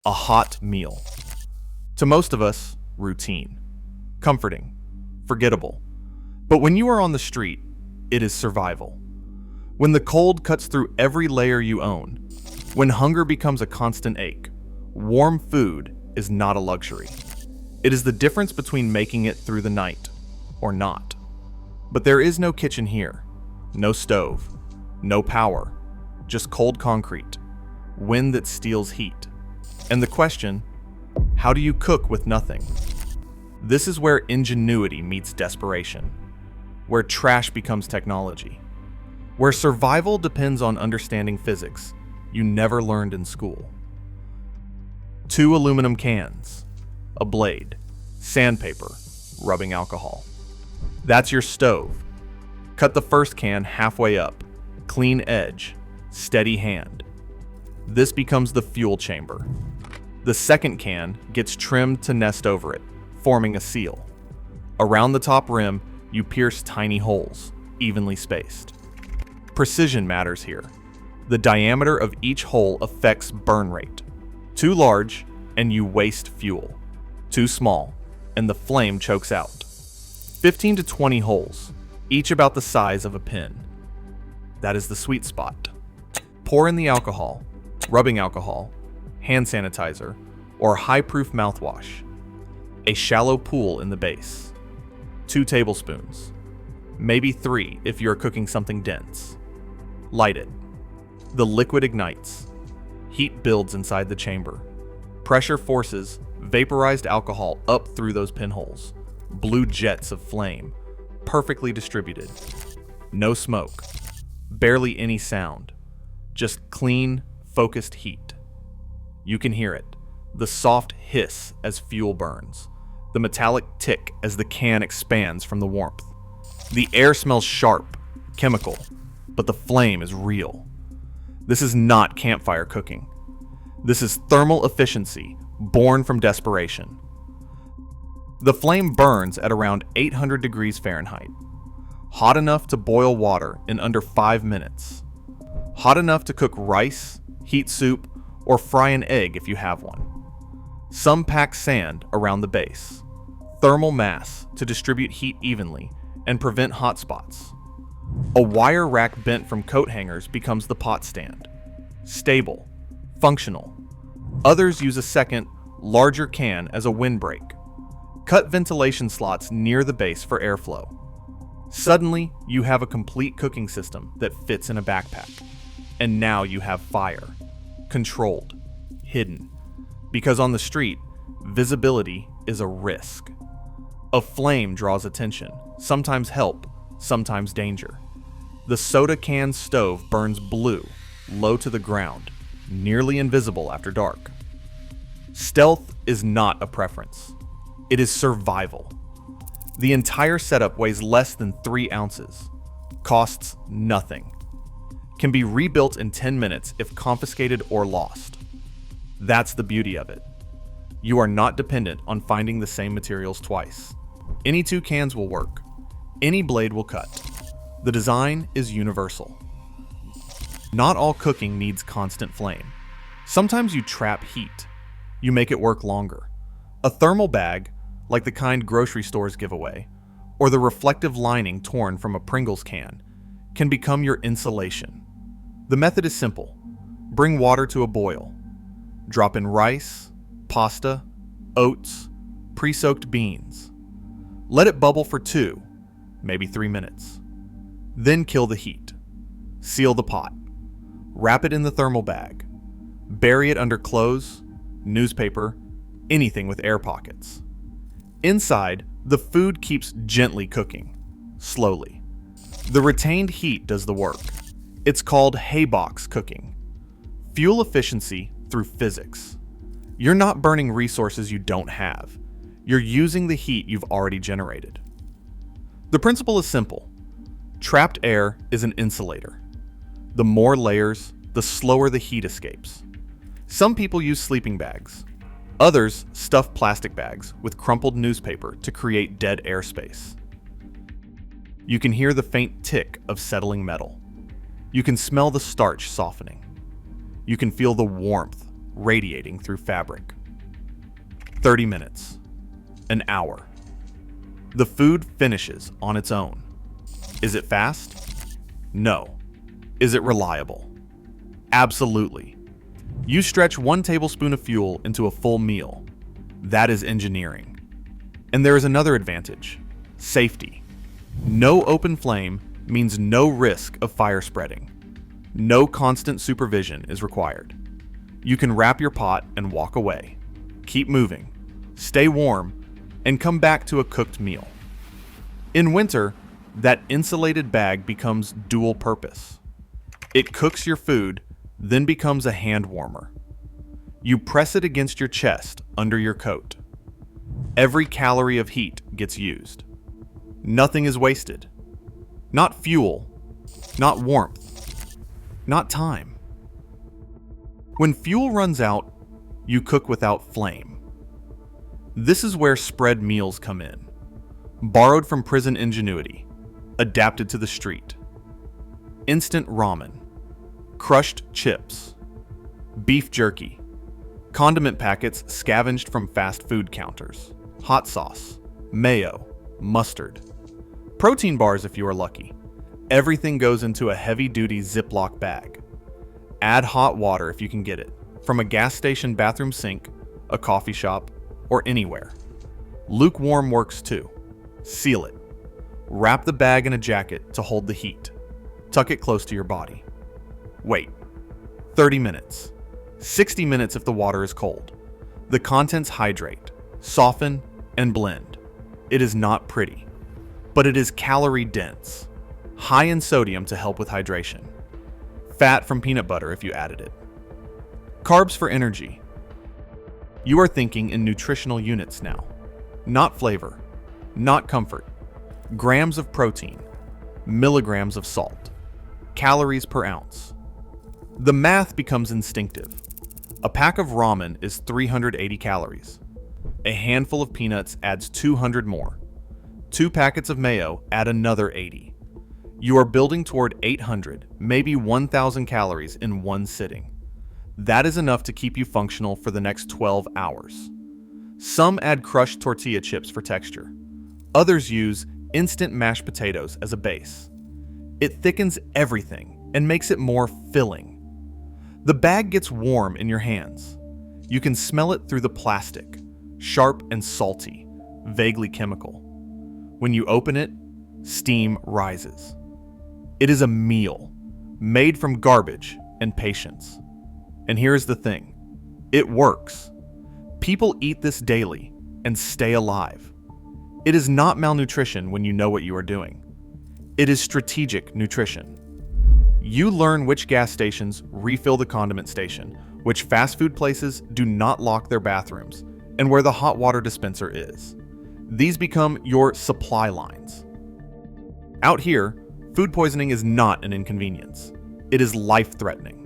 a hot meal. To most of us, routine, comforting, forgettable. But when you are on the street, it is survival. When the cold cuts through every layer you own, when hunger becomes a constant ache, warm food is not a luxury. It is the difference between making it through the night or not. But there is no kitchen here, no stove, no power, just cold concrete, wind that steals heat. And the question, how do you cook with nothing? This is where ingenuity meets desperation, where trash becomes technology, where survival depends on understanding physics you never learned in school. 2 aluminum cans, a blade, sandpaper, rubbing alcohol. That's your stove. Cut the first can halfway up, clean edge, steady hand. This becomes the fuel chamber. The second can gets trimmed to nest over it, forming a seal. Around the top rim, you pierce tiny holes, evenly spaced. Precision matters here. The diameter of each hole affects burn rate. Too large, and you waste fuel. Too small, and the flame chokes out. 15 to 20 holes, each about the size of a pin. That is the sweet spot. Pour in the alcohol, rubbing alcohol, hand sanitizer, or high-proof mouthwash. A shallow pool in the base. 2 tablespoons. Maybe 3 if you're cooking something dense. Light it. The liquid ignites. Heat builds inside the chamber. Pressure forces vaporized alcohol up through those pinholes. Blue jets of flame, perfectly distributed. No smoke. Barely any sound. Just clean, focused heat. You can hear it. The soft hiss as fuel burns. The metallic tick as the can expands from the warmth. The air smells sharp, chemical, but the flame is real. This is not campfire cooking. This is thermal efficiency, born from desperation. The flame burns at around 800 degrees Fahrenheit. Hot enough to boil water in under 5 minutes. Hot enough to cook rice, heat soup, or fry an egg if you have one. Some pack sand around the base. Thermal mass to distribute heat evenly and prevent hot spots. A wire rack bent from coat hangers becomes the pot stand. Stable, functional. Others use a second, larger can as a windbreak. Cut ventilation slots near the base for airflow. Suddenly, you have a complete cooking system that fits in a backpack. And now you have fire. Controlled. Hidden. Because on the street, visibility is a risk. A flame draws attention, sometimes help, sometimes danger. The soda can stove burns blue, low to the ground, nearly invisible after dark. Stealth is not a preference. It is survival. The entire setup weighs less than 3 ounces, costs nothing, can be rebuilt in 10 minutes if confiscated or lost. That's the beauty of it. You are not dependent on finding the same materials twice. Any 2 cans will work. Any blade will cut. The design is universal. Not all cooking needs constant flame. Sometimes you trap heat. You make it work longer. A thermal bag, like the kind grocery stores give away, or the reflective lining torn from a Pringles can, can become your insulation. The method is simple. Bring water to a boil. Drop in rice, pasta, oats, pre-soaked beans. Let it bubble for 2, maybe 3 minutes. Then kill the heat. Seal the pot. Wrap it in the thermal bag. Bury it under clothes, newspaper, anything with air pockets. Inside, the food keeps gently cooking, slowly. The retained heat does the work. It's called haybox cooking. Fuel efficiency through physics. You're not burning resources you don't have. You're using the heat you've already generated. The principle is simple. Trapped air is an insulator. The more layers, the slower the heat escapes. Some people use sleeping bags. Others stuff plastic bags with crumpled newspaper to create dead airspace. You can hear the faint tick of settling metal. You can smell the starch softening. You can feel the warmth radiating through fabric. 30 minutes. An hour. The food finishes on its own. Is it fast? No. Is it reliable? Absolutely. You stretch 1 tablespoon of fuel into a full meal. That is engineering. And there is another advantage: safety. No open flame means no risk of fire spreading. No constant supervision is required. You can wrap your pot and walk away. Keep moving, stay warm, and come back to a cooked meal. In winter, that insulated bag becomes dual purpose. It cooks your food, then becomes a hand warmer. You press it against your chest under your coat. Every calorie of heat gets used. Nothing is wasted. Not fuel, not warmth, not time. When fuel runs out, you cook without flame. This is where spread meals come in. Borrowed from prison ingenuity, adapted to the street. Instant ramen, crushed chips, beef jerky, condiment packets scavenged from fast food counters, hot sauce, mayo, mustard. Protein bars if you are lucky. Everything goes into a heavy-duty Ziploc bag. Add hot water if you can get it, from a gas station bathroom sink, a coffee shop, or anywhere. Lukewarm works too. Seal it. Wrap the bag in a jacket to hold the heat. Tuck it close to your body. Wait. 30 minutes. 60 minutes if the water is cold. The contents hydrate, soften, and blend. It is not pretty, but it is calorie dense, high in sodium to help with hydration. Fat from peanut butter if you added it. Carbs for energy. You are thinking in nutritional units now. Not flavor, not comfort. Grams of protein, milligrams of salt, calories per ounce. The math becomes instinctive. A pack of ramen is 380 calories. A handful of peanuts adds 200 more. 2 packets of mayo add another 80. You are building toward 800, maybe 1,000 calories in one sitting. That is enough to keep you functional for the next 12 hours. Some add crushed tortilla chips for texture. Others use instant mashed potatoes as a base. It thickens everything and makes it more filling. The bag gets warm in your hands. You can smell it through the plastic, sharp and salty, vaguely chemical. When you open it, steam rises. It is a meal, made from garbage and patience. And here's the thing, it works. People eat this daily and stay alive. It is not malnutrition when you know what you are doing. It is strategic nutrition. You learn which gas stations refill the condiment station, which fast food places do not lock their bathrooms, and where the hot water dispenser is. These become your supply lines. Out here, food poisoning is not an inconvenience. It is life-threatening.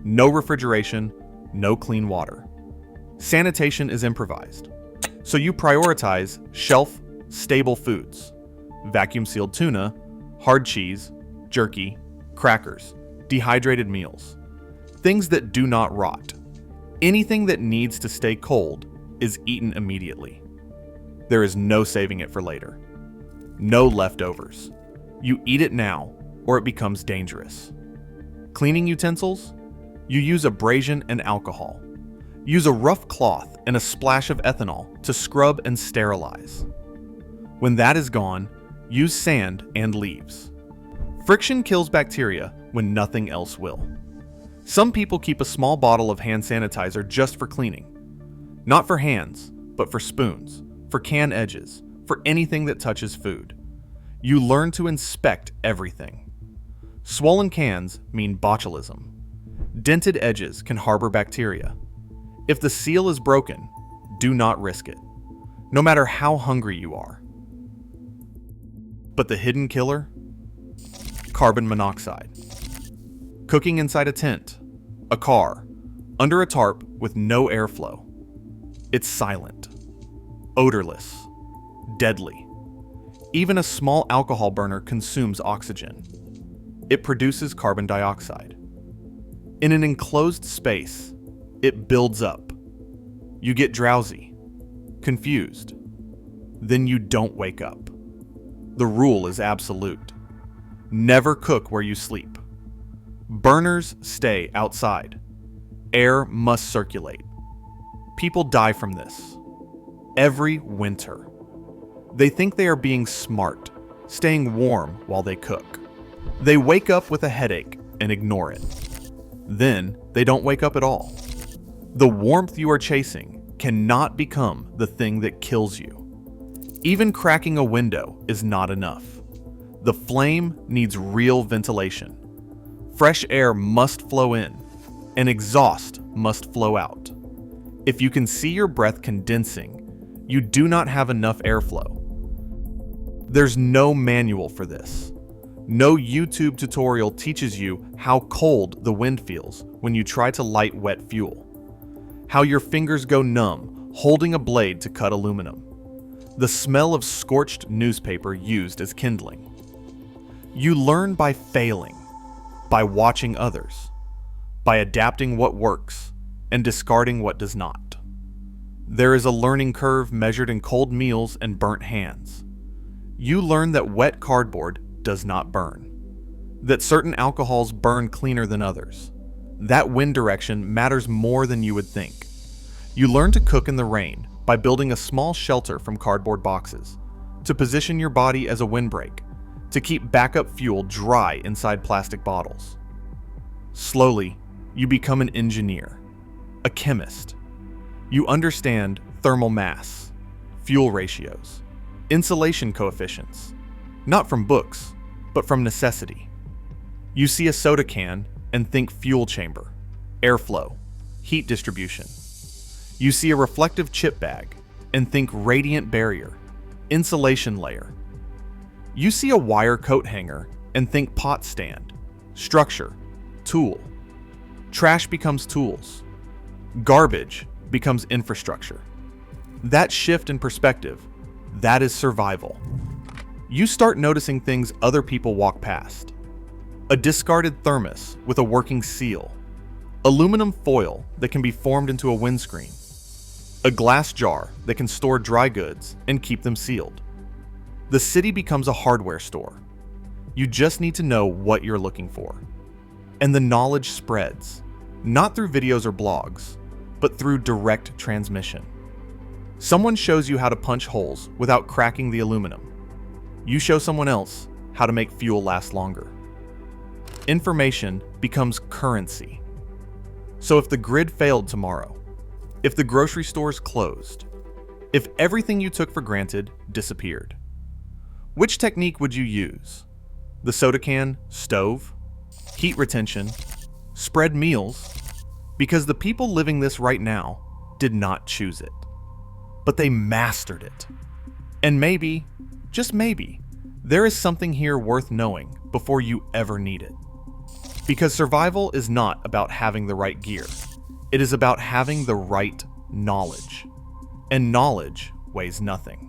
No refrigeration, no clean water. Sanitation is improvised. So you prioritize shelf-stable foods. Vacuum-sealed tuna, hard cheese, jerky, crackers, dehydrated meals. Things that do not rot. Anything that needs to stay cold is eaten immediately. There is no saving it for later. No leftovers. You eat it now, or it becomes dangerous. Cleaning utensils? You use abrasion and alcohol. Use a rough cloth and a splash of ethanol to scrub and sterilize. When that is gone, use sand and leaves. Friction kills bacteria when nothing else will. Some people keep a small bottle of hand sanitizer just for cleaning. Not for hands, but for spoons, for can edges, for anything that touches food. You learn to inspect everything. Swollen cans mean botulism. Dented edges can harbor bacteria. If the seal is broken, do not risk it, no matter how hungry you are. But the hidden killer? Carbon monoxide. Cooking inside a tent, a car, under a tarp with no airflow. It's silent, odorless, deadly. Even a small alcohol burner consumes oxygen. It produces carbon dioxide. In an enclosed space, it builds up. You get drowsy, confused. Then you don't wake up. The rule is absolute. Never cook where you sleep. Burners stay outside. Air must circulate. People die from this. Every winter. They think they are being smart, staying warm while they cook. They wake up with a headache and ignore it. Then they don't wake up at all. The warmth you are chasing cannot become the thing that kills you. Even cracking a window is not enough. The flame needs real ventilation. Fresh air must flow in, and exhaust must flow out. If you can see your breath condensing, you do not have enough airflow. There's no manual for this. No YouTube tutorial teaches you how cold the wind feels when you try to light wet fuel. How your fingers go numb holding a blade to cut aluminum. The smell of scorched newspaper used as kindling. You learn by failing, by watching others, by adapting what works and discarding what does not. There is a learning curve measured in cold meals and burnt hands. You learn that wet cardboard does not burn, that certain alcohols burn cleaner than others. That wind direction matters more than you would think. You learn to cook in the rain by building a small shelter from cardboard boxes, to position your body as a windbreak, to keep backup fuel dry inside plastic bottles. Slowly, you become an engineer, a chemist. You understand thermal mass, fuel ratios, insulation coefficients, not from books, but from necessity. You see a soda can and think fuel chamber, airflow, heat distribution. You see a reflective chip bag and think radiant barrier, insulation layer. You see a wire coat hanger and think pot stand, structure, tool. Trash becomes tools. Garbage becomes infrastructure. That shift in perspective, that is survival. You start noticing things other people walk past. A discarded thermos with a working seal. Aluminum foil that can be formed into a windscreen. A glass jar that can store dry goods and keep them sealed. The city becomes a hardware store. You just need to know what you're looking for. And the knowledge spreads, not through videos or blogs, but through direct transmission. Someone shows you how to punch holes without cracking the aluminum. You show someone else how to make fuel last longer. Information becomes currency. So if the grid failed tomorrow, if the grocery stores closed, if everything you took for granted disappeared, which technique would you use? The soda can, stove, heat retention, spread meals? Because the people living this right now did not choose it, but they mastered it. And maybe, just maybe, there is something here worth knowing before you ever need it. Because survival is not about having the right gear. It is about having the right knowledge. And knowledge weighs nothing.